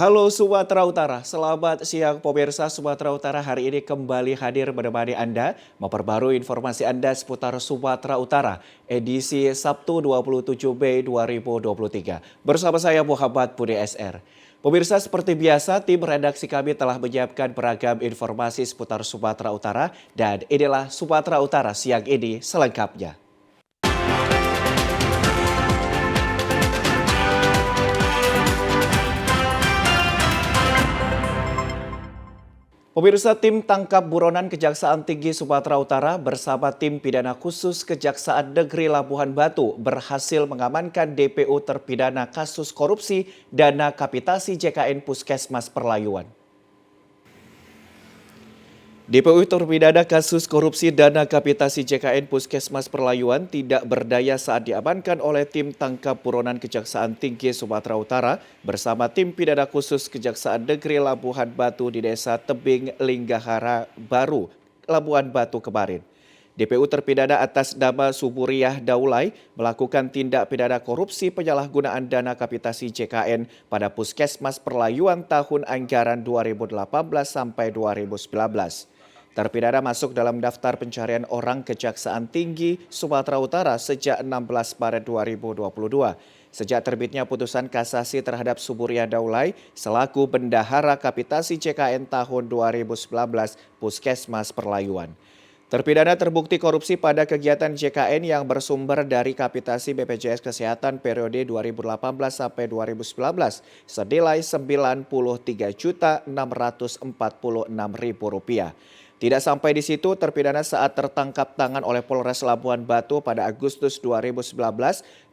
Halo Sumatera Utara, selamat siang pemirsa. Sumatera Utara hari ini kembali hadir menemani Anda memperbarui informasi Anda seputar Sumatera Utara edisi Sabtu 27 Mei 2023. Bersama saya Muhammad Budi SR. Pemirsa, seperti biasa tim redaksi kami telah menyiapkan beragam informasi seputar Sumatera Utara dan inilah Sumatera Utara siang ini selengkapnya. Pemirsa, tim tangkap buronan Kejaksaan Tinggi Sumatera Utara bersama tim pidana khusus Kejaksaan Negeri Labuhan Batu berhasil mengamankan DPO terpidana kasus korupsi dana kapitasi JKN Puskesmas Perlayuan. DPO terpidana kasus korupsi dana kapitasi JKN Puskesmas Perlayuan tidak berdaya saat diamankan oleh tim tangkap buronan Kejaksaan Tinggi Sumatera Utara bersama tim pidana khusus Kejaksaan Negeri Labuhan Batu di Desa Tebing Linggahara Baru, Labuhan Batu kemarin. DPO terpidana atas nama Suburiah Daulay melakukan tindak pidana korupsi penyalahgunaan dana kapitasi JKN pada Puskesmas Perlayuan tahun anggaran 2018 sampai 2019. Terpidana masuk dalam daftar pencarian orang Kejaksaan Tinggi Sumatera Utara sejak 16 Maret 2022. Sejak terbitnya putusan kasasi terhadap Suburiah Daulay selaku bendahara kapitasi JKN tahun 2019 Puskesmas Perlayuan. Terpidana terbukti korupsi pada kegiatan JKN yang bersumber dari kapitasi BPJS Kesehatan periode 2018 sampai 2019 senilai Rp93.646.000. Tidak sampai di situ, terpidana saat tertangkap tangan oleh Polres Labuhan Batu pada Agustus 2019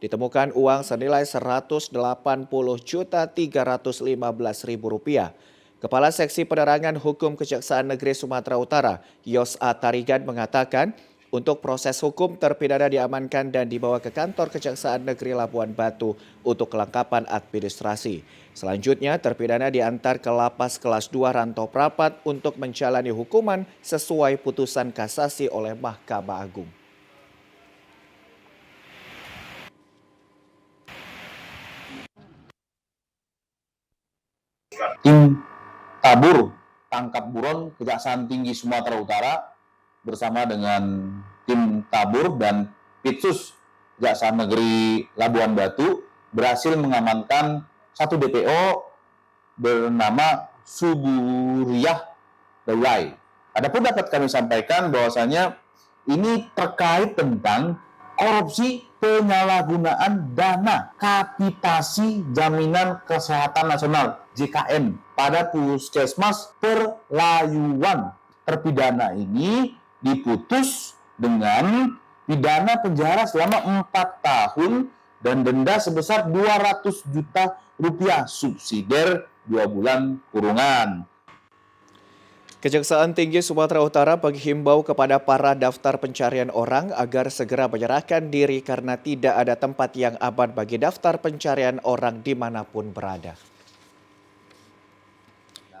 ditemukan uang senilai Rp180.315.000. Kepala Seksi Penerangan Hukum Kejaksaan Negeri Sumatera Utara, Yos A. Tarigan mengatakan, untuk proses hukum terpidana diamankan dan dibawa ke kantor Kejaksaan Negeri Labuhan Batu untuk kelengkapan administrasi. Selanjutnya terpidana diantar ke Lapas Kelas 2 Rantau Prapat untuk menjalani hukuman sesuai putusan kasasi oleh Mahkamah Agung. Tim Tabur Tangkap Buron Kejaksaan Tinggi Sumatera Utara bersama dengan tim Tabur dan Pitsus Kejaksaan Negeri Labuhan Batu berhasil mengamankan satu DPO bernama Suburiah Daulay. Adapun dapat kami sampaikan bahwasanya ini terkait tentang korupsi penyalahgunaan dana kapitasi jaminan kesehatan nasional JKN pada Puskesmas Perlayuan. Terpidana ini diputus dengan pidana penjara selama 4 tahun dan denda sebesar Rp200 juta subsidiar 2 bulan kurungan. Kejaksaan Tinggi Sumatera Utara menghimbau kepada para daftar pencarian orang agar segera menyerahkan diri karena tidak ada tempat yang aman bagi daftar pencarian orang dimanapun berada.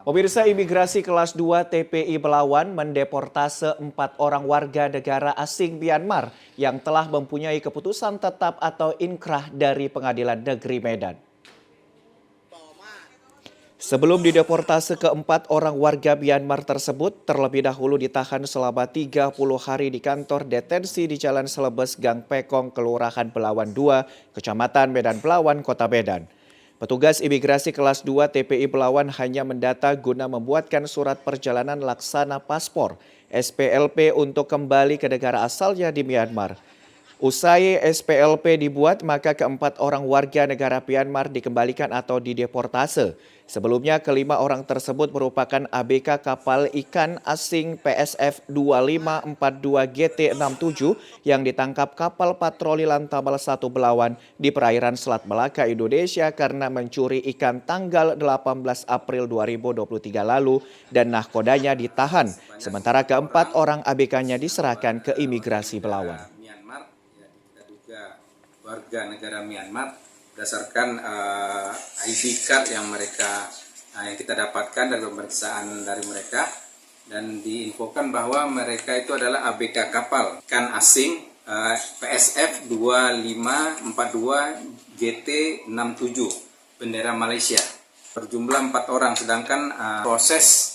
Pemirsa, imigrasi kelas 2 TPI Belawan mendeportase 4 orang warga negara asing Myanmar yang telah mempunyai keputusan tetap atau inkrah dari Pengadilan Negeri Medan. Sebelum dideportase ke-4 orang warga Myanmar tersebut terlebih dahulu ditahan selama 30 hari di kantor detensi di Jalan Selebes Gang Pekong, Kelurahan Belawan 2, Kecamatan Medan Belawan, Kota Medan. Petugas imigrasi kelas 2 TPI Belawan hanya mendata guna membuatkan surat perjalanan laksana paspor SPLP untuk kembali ke negara asalnya di Myanmar. Usai SPLP dibuat, maka ke-4 orang warga negara Myanmar dikembalikan atau dideportase. Sebelumnya, ke-5 orang tersebut merupakan ABK kapal ikan asing PSF 2542 GT67 yang ditangkap kapal patroli Lantamal 1 Belawan di perairan Selat Melaka, Indonesia karena mencuri ikan tanggal 18 April 2023 lalu dan nahkodanya ditahan. Sementara ke-4 orang ABK-nya diserahkan ke imigrasi Belawan. Warga negara Myanmar berdasarkan ID card yang kita dapatkan dari pemeriksaan dari mereka dan diinfokan bahwa mereka itu adalah ABK kapal ikan asing PSF 2542 GT67 bendera Malaysia. berjumlah 4 orang, sedangkan proses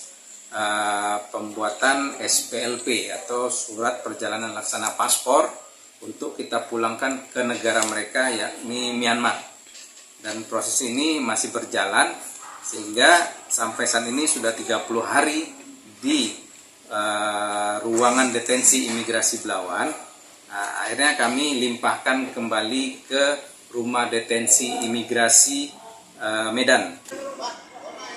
pembuatan SPLP atau surat perjalanan laksana paspor untuk kita pulangkan ke negara mereka, yakni Myanmar. Dan proses ini masih berjalan sehingga sampai saat ini sudah 30 hari di ruangan detensi imigrasi Belawan. Akhirnya kami limpahkan kembali ke rumah detensi imigrasi Medan.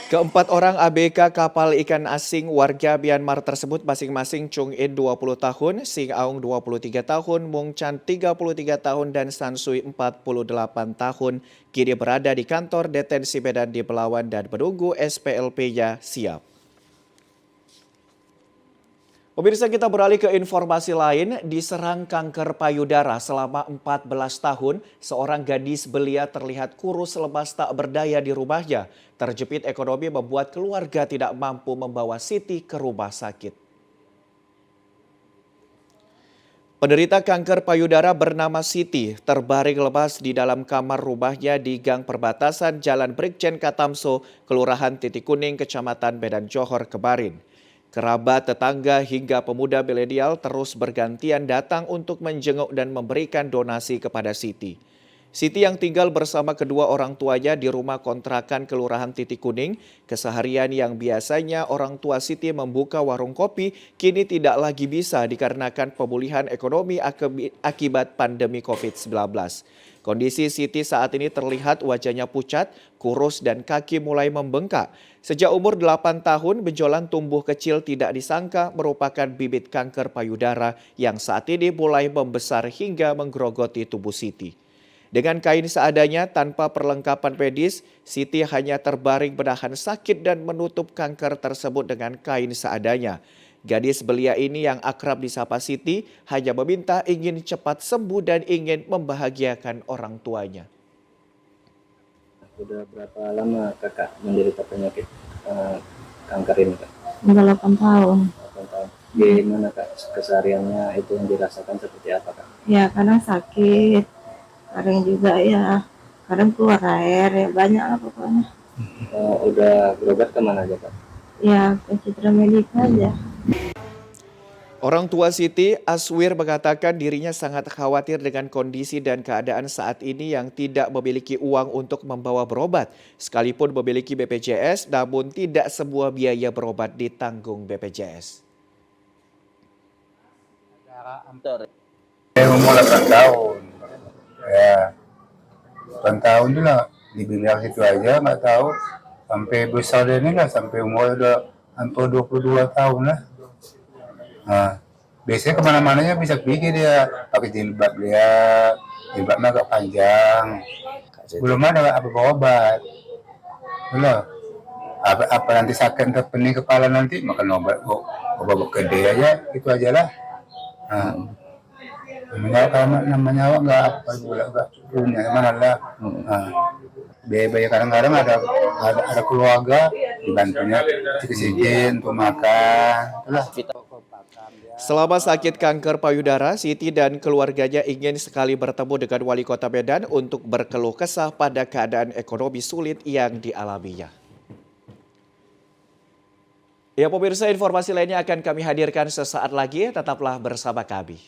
Keempat orang ABK kapal ikan asing warga Myanmar tersebut masing-masing Chung In 20 tahun, Sing Aung 23 tahun, Mung Chan 33 tahun, dan San Sui 48 tahun kini berada di kantor detensi Medan di Belawan dan menunggu SPLP-nya siap. Pemirsa, kita beralih ke informasi lain. Diserang kanker payudara selama 14 tahun, seorang gadis belia terlihat kurus, lemas, tak berdaya di rumahnya. Terjepit ekonomi membuat keluarga tidak mampu membawa Siti ke rumah sakit. Penderita kanker payudara bernama Siti terbaring lemas di dalam kamar rumahnya di gang perbatasan Jalan Brigjen Katamso, Kelurahan Titik Kuning, Kecamatan Medan Johor kemarin. Kerabat, tetangga, hingga pemuda milenial terus bergantian datang untuk menjenguk dan memberikan donasi kepada Siti. Siti yang tinggal bersama kedua orang tuanya di rumah kontrakan Kelurahan Titik Kuning, keseharian yang biasanya orang tua Siti membuka warung kopi, kini tidak lagi bisa dikarenakan pemulihan ekonomi akibat pandemi COVID-19. Kondisi Siti saat ini terlihat wajahnya pucat, kurus, dan kaki mulai membengkak. Sejak umur 8 tahun, benjolan tumbuh kecil tidak disangka merupakan bibit kanker payudara yang saat ini mulai membesar hingga menggerogoti tubuh Siti. Dengan kain seadanya tanpa perlengkapan medis, Siti hanya terbaring menahan sakit dan menutup kanker tersebut dengan kain seadanya. Gadis belia ini yang akrab disapa Siti hanya meminta ingin cepat sembuh dan ingin membahagiakan orang tuanya. Sudah berapa lama kakak menderita penyakit kanker ini, Kak? Udah 8 tahun. 8 tahun. Gimana, Kak, kesehariannya itu yang dirasakan seperti apa, Kak? Ya kadang sakit, kadang juga ya, kadang keluar air, ya banyak lah pokoknya. Udah berobat kemana aja, Kak? Ya ke Citra Medika aja. Orang tua Siti, Aswir, mengatakan dirinya sangat khawatir dengan kondisi dan keadaan saat ini yang tidak memiliki uang untuk membawa berobat. Sekalipun memiliki BPJS, namun tidak semua biaya berobat ditanggung BPJS. Umur 8 tahun. Ya, 8 tahun tu lah. Dibilang situ aja nggak tahu. Sampai besar dia ni lah, sampai umur udah hampir 22 tahun lah. Nah, biasanya kemana-mananya bisa pergi dia pakai jilbab dia, jilbabnya agak panjang. Belum ada apa obat. Belum. Apa nanti sakit entah pening kepala nanti makan obat gede aja, itu aja lah. Namanya awak nggak apa pula nggak punya mana lah. Biaya kadang-kadang ada keluarga dibantunya oksigen untuk makan, itulah. Selama sakit kanker payudara, Siti dan keluarganya ingin sekali bertemu dengan Wali Kota Medan untuk berkeluh kesah pada keadaan ekonomi sulit yang dialaminya. Ya pemirsa, informasi lainnya akan kami hadirkan sesaat lagi, tetaplah bersama kami.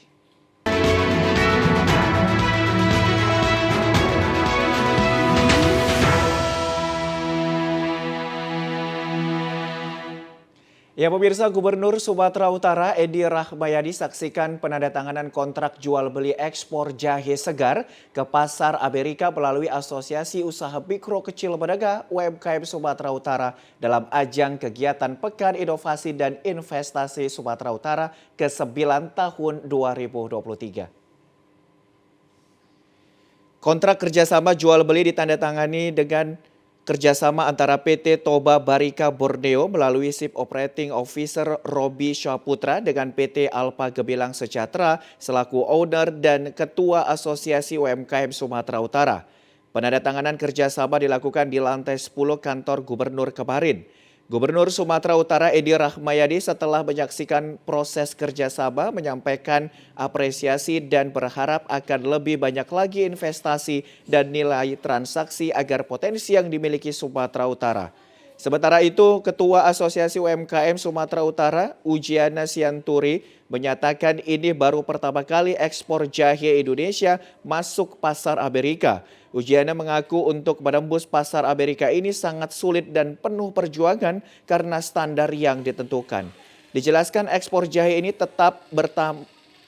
Ya pemirsa, Gubernur Sumatera Utara Edi Rahmayadi saksikan penandatanganan kontrak jual beli ekspor jahe segar ke pasar Amerika melalui Asosiasi Usaha Mikro Kecil Menengah UMKM Sumatera Utara dalam ajang kegiatan Pekan Inovasi dan Investasi Sumatera Utara ke-9 tahun 2023. Kontrak kerjasama jual beli ditandatangani dengan kerjasama antara PT Toba Barika Borneo melalui Chief Operating Officer Robi Syaputra dengan PT Alfa Gemilang Sejahtera selaku owner dan Ketua Asosiasi UMKM Sumatera Utara. Penandatanganan kerjasama dilakukan di lantai 10 kantor gubernur kemarin. Gubernur Sumatera Utara Edi Rahmayadi setelah menyaksikan proses kerjasama menyampaikan apresiasi dan berharap akan lebih banyak lagi investasi dan nilai transaksi agar potensi yang dimiliki Sumatera Utara. Sementara itu, Ketua Asosiasi UMKM Sumatera Utara, Ujiana Sianturi, menyatakan ini baru pertama kali ekspor jahe Indonesia masuk pasar Amerika. Ujiana mengaku untuk menembus pasar Amerika ini sangat sulit dan penuh perjuangan karena standar yang ditentukan. Dijelaskan ekspor jahe ini tetap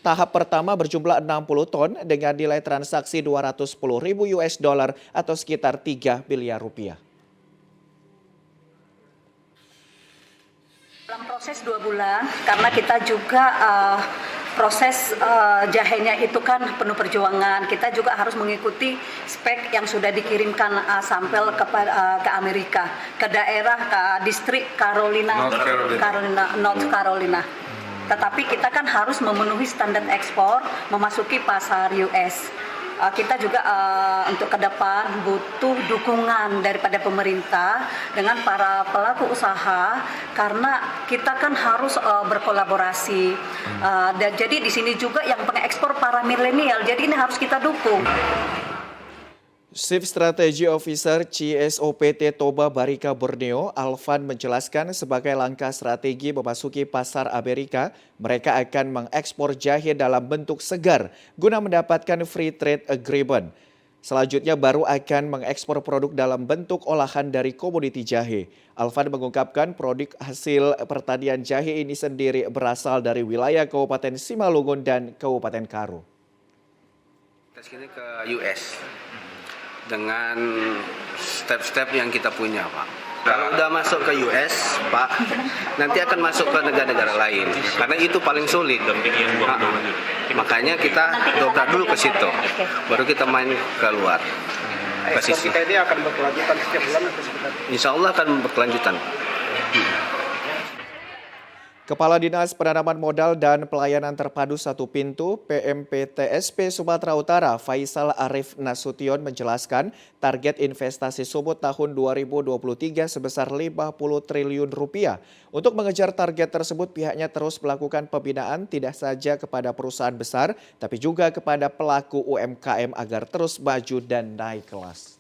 tahap pertama berjumlah 60 ton dengan nilai transaksi 210.000 US dollar atau sekitar 3 miliar rupiah. Dalam proses 2 bulan, karena kita juga proses jahenya itu kan penuh perjuangan, kita juga harus mengikuti spek yang sudah dikirimkan sampel ke Amerika, ke daerah, ke distrik North Carolina. Tetapi kita kan harus memenuhi standar ekspor, memasuki pasar US. Kita juga untuk ke depan butuh dukungan daripada pemerintah dengan para pelaku usaha karena kita kan harus berkolaborasi. Dan jadi di sini juga yang pengekspor para milenial, jadi ini harus kita dukung. Chief Strategy Officer CSOPT Toba Barika Borneo, Alvan menjelaskan sebagai langkah strategi memasuki pasar Amerika, mereka akan mengekspor jahe dalam bentuk segar guna mendapatkan free trade agreement. Selanjutnya baru akan mengekspor produk dalam bentuk olahan dari komoditi jahe. Alvan mengungkapkan produk hasil pertanian jahe ini sendiri berasal dari wilayah Kabupaten Simalungun dan Kabupaten Karo. Kita sini ke US. Dengan step-step yang kita punya, Pak. Kalau udah masuk ke US, Pak, nanti akan masuk ke negara-negara lain. Karena itu paling sulit. Makanya kita dobrak dulu ke situ. Baru kita main ke luar. Ke sisi. Kita ini akan berkelanjutan setiap bulan atau sekitar? Insya Allah akan berkelanjutan. Kepala Dinas Penanaman Modal dan Pelayanan Terpadu Satu Pintu PMPTSP Sumatera Utara Faisal Arif Nasution menjelaskan target investasi Sumut tahun 2023 sebesar 50 triliun rupiah. Untuk mengejar target tersebut pihaknya terus melakukan pembinaan tidak saja kepada perusahaan besar tapi juga kepada pelaku UMKM agar terus maju dan naik kelas.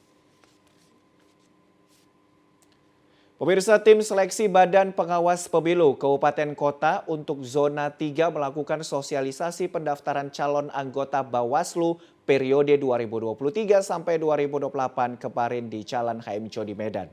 Pemirsa, tim seleksi Badan Pengawas Pemilu Kabupaten Kota untuk Zona 3 melakukan sosialisasi pendaftaran calon anggota Bawaslu periode 2023 sampai 2028 kemarin di Jalan HM Jodi Medan.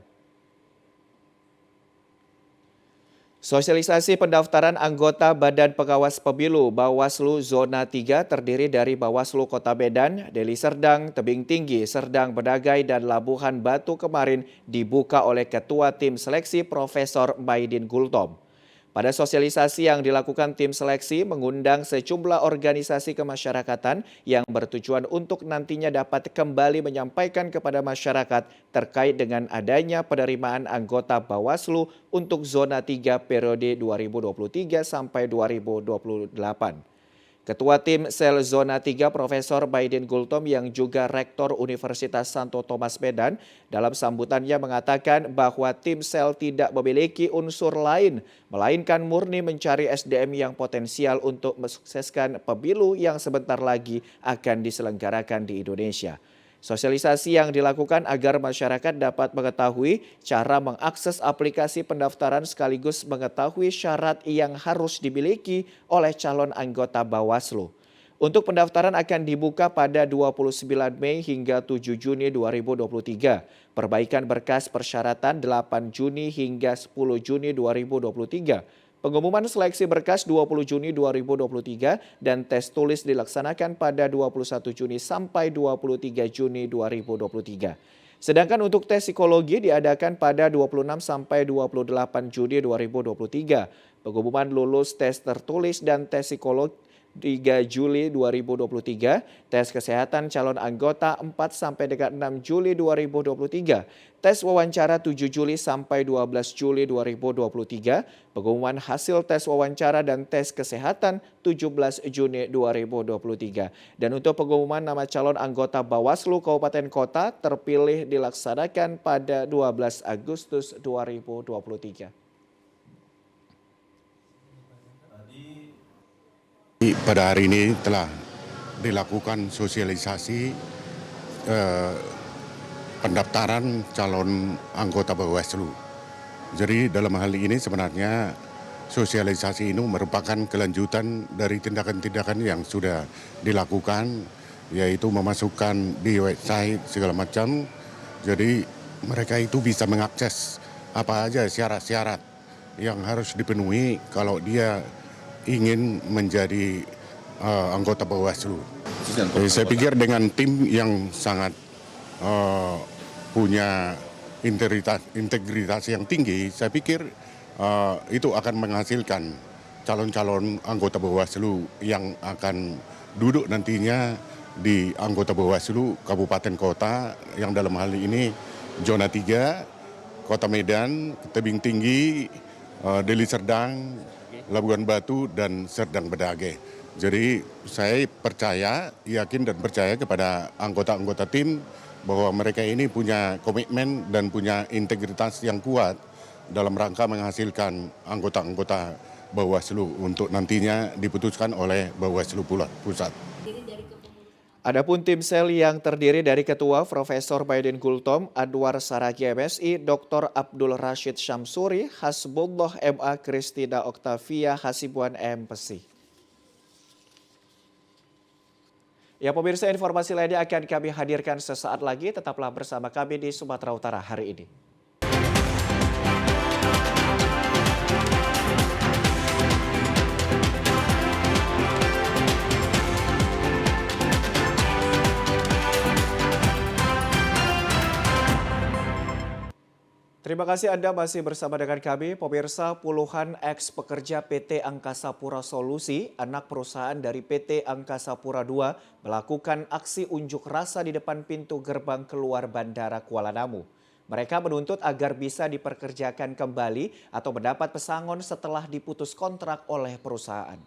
Sosialisasi pendaftaran anggota Badan Pengawas Pemilu Bawaslu Zona 3 terdiri dari Bawaslu Kota Medan, Deli Serdang, Tebing Tinggi, Serdang Bedagai, dan Labuhan Batu kemarin dibuka oleh Ketua Tim Seleksi Profesor Maidin Gultom. Pada sosialisasi yang dilakukan tim seleksi mengundang sejumlah organisasi kemasyarakatan yang bertujuan untuk nantinya dapat kembali menyampaikan kepada masyarakat terkait dengan adanya penerimaan anggota Bawaslu untuk Zona 3 periode 2023 sampai 2028. Ketua Tim Sel Zona 3 Profesor Maidin Gultom yang juga Rektor Universitas Santo Thomas Medan dalam sambutannya mengatakan bahwa tim sel tidak memiliki unsur lain melainkan murni mencari SDM yang potensial untuk mensukseskan pemilu yang sebentar lagi akan diselenggarakan di Indonesia. Sosialisasi yang dilakukan agar masyarakat dapat mengetahui cara mengakses aplikasi pendaftaran sekaligus mengetahui syarat yang harus dimiliki oleh calon anggota Bawaslu. Untuk pendaftaran akan dibuka pada 29 Mei hingga 7 Juni 2023. Perbaikan berkas persyaratan 8 Juni hingga 10 Juni 2023. Pengumuman seleksi berkas 20 Juni 2023 dan tes tulis dilaksanakan pada 21 Juni sampai 23 Juni 2023. Sedangkan untuk tes psikologi diadakan pada 26 sampai 28 Juni 2023. Pengumuman lulus tes tertulis dan tes psikologi 3 Juli 2023, tes kesehatan calon anggota 4 sampai dengan 6 Juli 2023, tes wawancara 7 Juli sampai 12 Juli 2023, pengumuman hasil tes wawancara dan tes kesehatan 17 Juni 2023. Dan untuk pengumuman nama calon anggota Bawaslu Kabupaten Kota terpilih dilaksanakan pada 12 Agustus 2023. Pada hari ini telah dilakukan sosialisasi pendaftaran calon anggota Bawaslu. Jadi dalam hal ini sebenarnya sosialisasi ini merupakan kelanjutan dari tindakan-tindakan yang sudah dilakukan, yaitu memasukkan di website segala macam. Jadi mereka itu bisa mengakses apa aja syarat-syarat yang harus dipenuhi kalau dia ingin menjadi anggota Bawaslu. Saya pikir dengan tim yang sangat punya integritas yang tinggi, saya pikir itu akan menghasilkan calon-calon anggota Bawaslu yang akan duduk nantinya di anggota Bawaslu Kabupaten Kota yang dalam hal ini zona 3, Kota Medan, Tebing Tinggi, Deli Serdang, Labuan Batu, dan Serdang Bedage. Jadi saya percaya, yakin dan percaya kepada anggota-anggota tim bahwa mereka ini punya komitmen dan punya integritas yang kuat dalam rangka menghasilkan anggota-anggota Bawaslu untuk nantinya diputuskan oleh Bawaslu Pusat. Adapun tim sel yang terdiri dari Ketua Profesor Baidin Gultom, Anwar Saragi MSI, Dr. Abdul Rashid Syamsuri, Hasbullah MA, Kristina Oktavia, Hasibuan MPC. Ya pemirsa, informasi lainnya akan kami hadirkan sesaat lagi. Tetaplah bersama kami di Sumatera Utara hari ini. Terima kasih Anda masih bersama dengan kami. Pemirsa, puluhan ex-pekerja PT Angkasa Pura Solusi, anak perusahaan dari PT Angkasa Pura II, melakukan aksi unjuk rasa di depan pintu gerbang keluar Bandara Kuala Namu. Mereka menuntut agar bisa diperkerjakan kembali atau mendapat pesangon setelah diputus kontrak oleh perusahaan.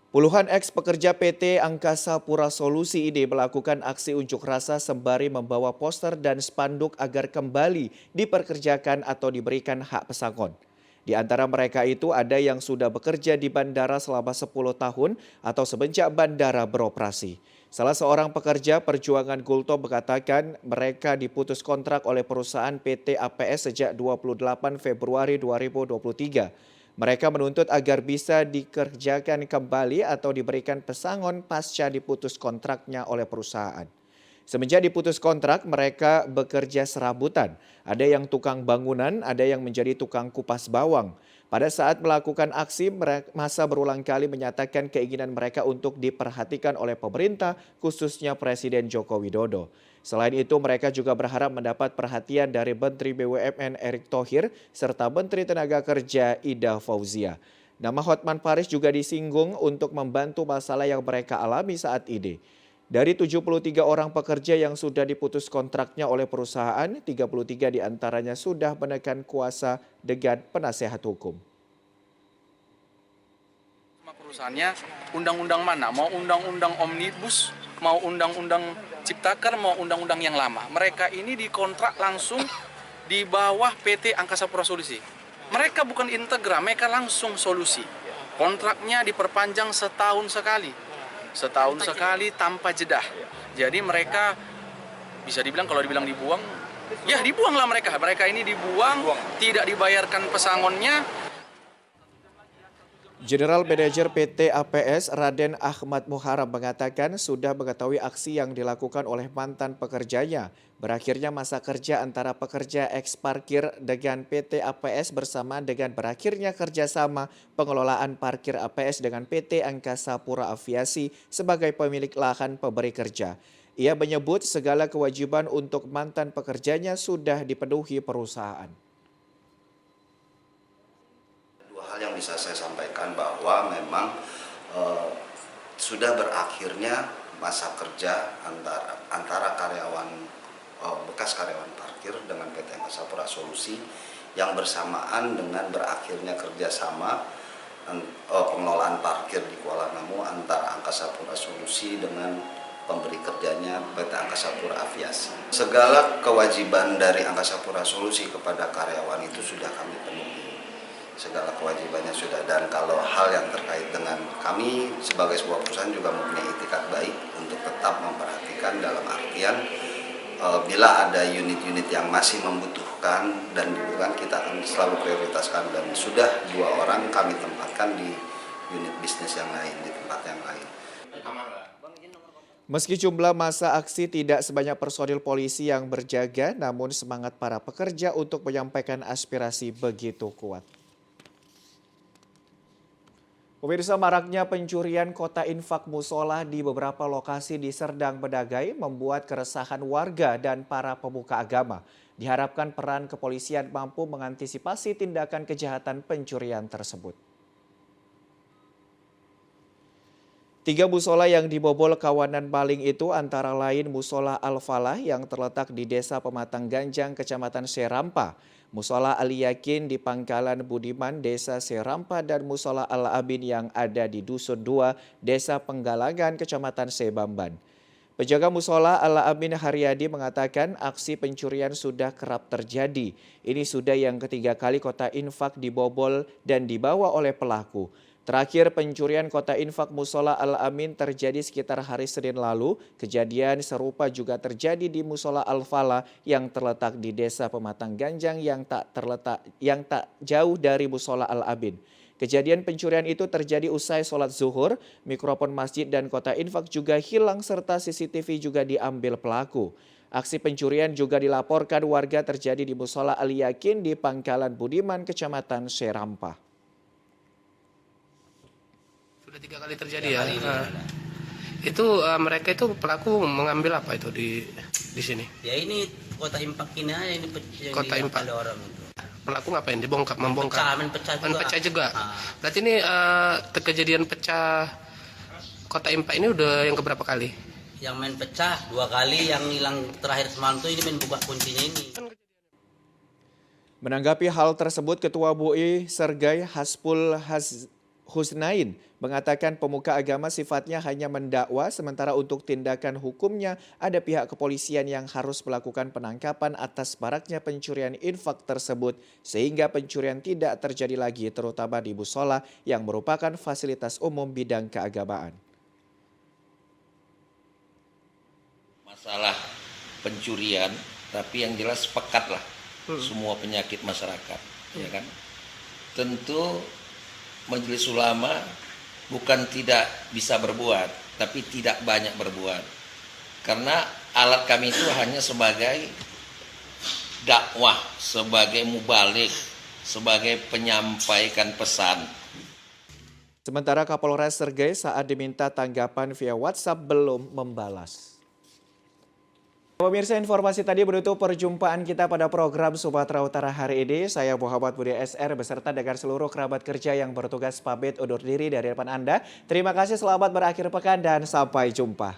Puluhan ex-pekerja PT Angkasa Pura Solusi ini melakukan aksi unjuk rasa sembari membawa poster dan spanduk agar kembali diperkerjakan atau diberikan hak pesangon. Di antara mereka itu ada yang sudah bekerja di bandara selama 10 tahun atau semenjak bandara beroperasi. Salah seorang pekerja perjuangan Gultom mengatakan mereka diputus kontrak oleh perusahaan PT APS sejak 28 Februari 2023. Mereka menuntut agar bisa dikerjakan kembali atau diberikan pesangon pasca diputus kontraknya oleh perusahaan. Semenjak diputus kontrak, mereka bekerja serabutan. Ada yang tukang bangunan, ada yang menjadi tukang kupas bawang. Pada saat melakukan aksi, masa berulang kali menyatakan keinginan mereka untuk diperhatikan oleh pemerintah, khususnya Presiden Joko Widodo. Selain itu, mereka juga berharap mendapat perhatian dari Menteri BUMN Erick Thohir serta Menteri Tenaga Kerja Ida Fauzia. Nama Hotman Paris juga disinggung untuk membantu masalah yang mereka alami saat ini. Dari 73 orang pekerja yang sudah diputus kontraknya oleh perusahaan, 33 diantaranya sudah menekan kuasa dengan penasehat hukum. Perusahaannya undang-undang mana? Mau undang-undang omnibus, mau undang-undang ciptaker, mau undang-undang yang lama. Mereka ini dikontrak langsung di bawah PT Angkasa Pura Solusi. Mereka bukan integra, mereka langsung solusi. Kontraknya diperpanjang setahun sekali. Setahun sekali tanpa jeda. Jadi mereka bisa dibilang, kalau dibilang dibuang, ya dibuanglah mereka. Mereka ini dibuang, tidak dibayarkan pesangonnya. General Manager PT APS Raden Ahmad Muharram mengatakan sudah mengetahui aksi yang dilakukan oleh mantan pekerjanya. Berakhirnya masa kerja antara pekerja eks-parkir dengan PT APS bersama dengan berakhirnya kerjasama pengelolaan parkir APS dengan PT Angkasa Pura Aviasi sebagai pemilik lahan pemberi kerja. Ia menyebut segala kewajiban untuk mantan pekerjanya sudah dipenuhi perusahaan. Dua hal yang bisa saya sampaikan bahwa memang sudah berakhirnya masa kerja antara karyawan bekas karyawan parkir dengan PT Angkasa Pura Solusi yang bersamaan dengan berakhirnya kerjasama pengelolaan parkir di Kuala Namu antara Angkasa Pura Solusi dengan pemberi kerjanya PT Angkasa Pura Aviasi. Segala kewajiban dari Angkasa Pura Solusi kepada karyawan itu sudah kami penuhi. Segala kewajibannya sudah, dan kalau hal yang terkait dengan kami sebagai sebuah perusahaan juga mempunyai itikat baik untuk tetap memperhatikan dalam artian bila ada unit-unit yang masih membutuhkan dan dibutuhkan, kita akan selalu prioritaskan, dan sudah 2 orang kami tempatkan di unit bisnis yang lain, di tempat yang lain. Meski jumlah masa aksi tidak sebanyak personil polisi yang berjaga, namun semangat para pekerja untuk menyampaikan aspirasi begitu kuat. Pemirsa, maraknya pencurian kota infak musola di beberapa lokasi di Serdang Bedagai membuat keresahan warga dan para pemuka agama. Diharapkan peran kepolisian mampu mengantisipasi tindakan kejahatan pencurian tersebut. 3 musola yang dibobol kawanan maling itu antara lain Musola Al-Falah yang terletak di Desa Pematang Ganjang, Kecamatan Serampa, Musola Al-Yakin di Pangkalan Budiman, Desa Serampa, dan Musola Al-Abin yang ada di Dusun 2, Desa Penggalangan, Kecamatan Sebamban. Penjaga Musola Al-Amin Haryadi mengatakan aksi pencurian sudah kerap terjadi. Ini sudah yang ketiga kali kota infak dibobol dan dibawa oleh pelaku. Terakhir pencurian kota infak Musola Al-Amin terjadi sekitar hari Senin lalu. Kejadian serupa juga terjadi di Musola Al-Falah yang terletak di Desa Pematang Ganjang yang tak jauh dari Musola Al-Abin. Kejadian pencurian itu terjadi usai sholat zuhur, mikrofon masjid dan kota infak juga hilang serta CCTV juga diambil pelaku. Aksi pencurian juga dilaporkan warga terjadi di Musola Al-Yakin di Pangkalan Budiman, Kecamatan Serampa. Sudah 3 kali terjadi ya. Itu mereka itu pelaku mengambil apa itu di sini? Ya ini kota infak ini aja, ini kota infak orang itu. Pelaku ngapain? Membongkar. Pecah juga. Berarti ini kejadian pecah kota infak ini udah yang keberapa kali? Yang main pecah 2 kali, yang hilang terakhir semalam tuh ini main buka kuncinya ini. Menanggapi hal tersebut, Ketua MUI Sergai Haspul Husnain mengatakan pemuka agama sifatnya hanya mendakwa, sementara untuk tindakan hukumnya ada pihak kepolisian yang harus melakukan penangkapan atas maraknya pencurian infak tersebut sehingga pencurian tidak terjadi lagi, terutama di musola yang merupakan fasilitas umum bidang keagamaan. Masalah pencurian, tapi yang jelas pekatlah semua penyakit masyarakat, ya kan? Tentu Majelis Ulama bukan tidak bisa berbuat, tapi tidak banyak berbuat. Karena alat kami itu hanya sebagai dakwah, sebagai mubalik, sebagai penyampaikan pesan. Sementara Kapolres Sergai saat diminta tanggapan via WhatsApp belum membalas. Pemirsa, informasi tadi menutup perjumpaan kita pada program Sumatera Utara hari ini. Saya Muhammad Budi SR beserta dengan seluruh kerabat kerja yang bertugas pamit undur diri dari depan Anda. Terima kasih, selamat berakhir pekan dan sampai jumpa.